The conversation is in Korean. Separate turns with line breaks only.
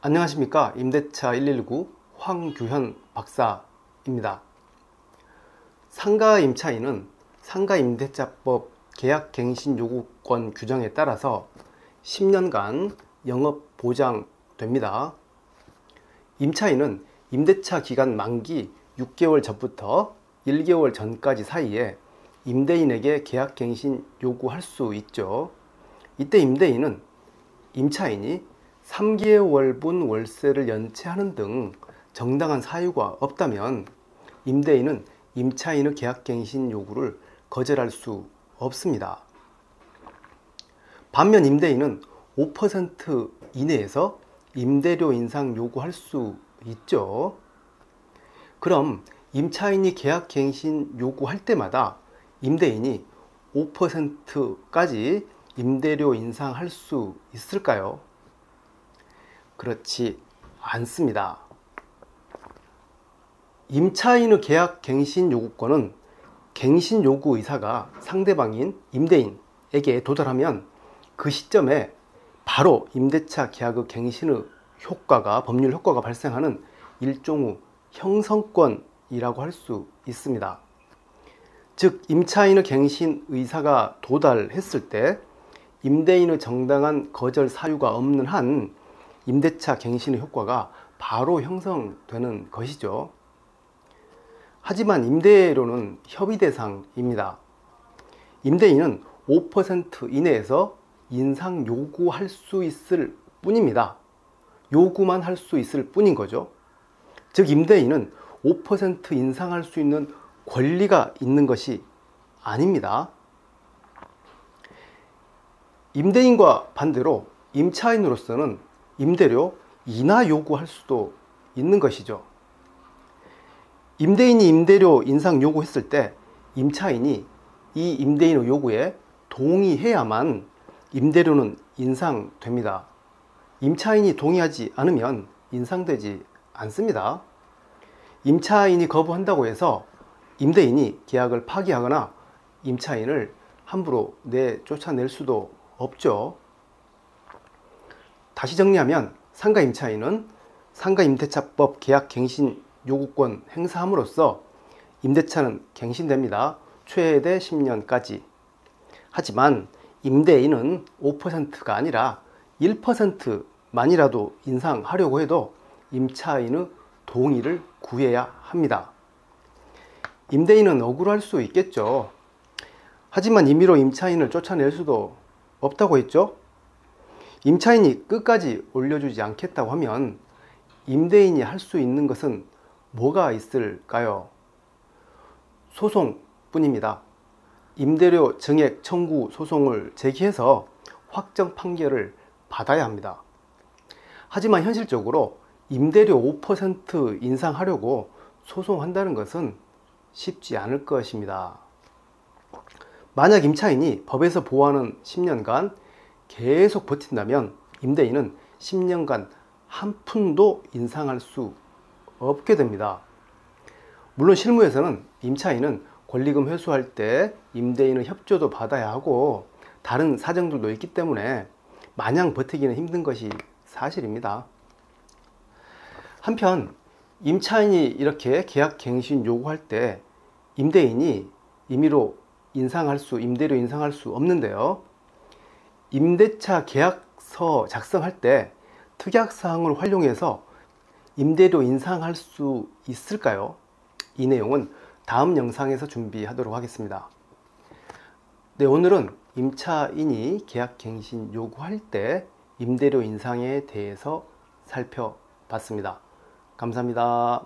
안녕하십니까. 임대차 119 황규현 박사입니다. 상가임차인은 상가임대차법 계약갱신요구권 규정에 따라서 10년간 영업 보장됩니다. 임차인은 임대차 기간 만기 6개월 전부터 1개월 전까지 사이에 임대인에게 계약갱신 요구할 수 있죠. 이때 임대인은 임차인이 3개월분 월세를 연체하는 등 정당한 사유가 없다면 임대인은 임차인의 계약갱신 요구를 거절할 수 없습니다. 반면 임대인은 5% 이내에서 임대료 인상 요구할 수 있죠. 그럼 임차인이 계약갱신 요구할 때마다 임대인이 5%까지 임대료 인상할 수 있을까요? 그렇지 않습니다. 임차인의 계약갱신 요구권은 갱신 요구 의사가 상대방인 임대인에게 도달하면 그 시점에 바로 임대차 계약의 갱신의 효과가, 법률 효과가 발생하는 일종의 형성권이라고 할 수 있습니다. 즉 임차인의 갱신 의사가 도달했을 때 임대인의 정당한 거절 사유가 없는 한 임대차 갱신의 효과가 바로 형성되는 것이죠. 하지만 임대료는 협의 대상입니다. 임대인은 5% 이내에서 인상 요구할 수 있을 뿐입니다. 요구만 할 수 있을 뿐인 거죠. 즉 임대인은 5% 인상할 수 있는 권리가 있는 것이 아닙니다. 임대인과 반대로 임차인으로서는 임대료 인하 요구할 수도 있는 것이죠. 임대인이 임대료 인상 요구했을 때 임차인이 이 임대인의 요구에 동의해야만 임대료는 인상됩니다. 임차인이 동의하지 않으면 인상되지 않습니다. 임차인이 거부한다고 해서 임대인이 계약을 파기하거나 임차인을 함부로 내쫓아낼 수도 없죠. 다시 정리하면 상가임차인은 상가임대차법 계약갱신 요구권 행사함으로써 임대차는 갱신됩니다. 최대 10년까지. 하지만 임대인은 5%가 아니라 1%만이라도 인상하려고 해도 임차인의 동의를 구해야 합니다. 임대인은 억울할 수 있겠죠. 하지만 임의로 임차인을 쫓아낼 수도 없다고 했죠. 임차인이 끝까지 올려주지 않겠다고 하면 임대인이 할 수 있는 것은 뭐가 있을까요? 소송뿐입니다. 임대료 증액 청구 소송을 제기해서 확정 판결을 받아야 합니다. 하지만 현실적으로 임대료 5% 인상하려고 소송한다는 것은 쉽지 않을 것입니다. 만약 임차인이 법에서 보호하는 10년간 계속 버틴다면 임대인은 10년간 한 푼도 인상할 수 없게 됩니다. 물론 실무에서는 임차인은 권리금 회수할 때 임대인의 협조도 받아야 하고 다른 사정들도 있기 때문에 마냥 버티기는 힘든 것이 사실입니다. 한편 임차인이 이렇게 계약갱신 요구할 때 임대인이 임의로 임대료 인상할 수 없는데요. 임대차 계약서 작성할 때 특약사항을 활용해서 임대료 인상할 수 있을까요? 이 내용은 다음 영상에서 준비하도록 하겠습니다. 네, 오늘은 임차인이 계약갱신 요구할 때 임대료 인상에 대해서 살펴봤습니다. 감사합니다.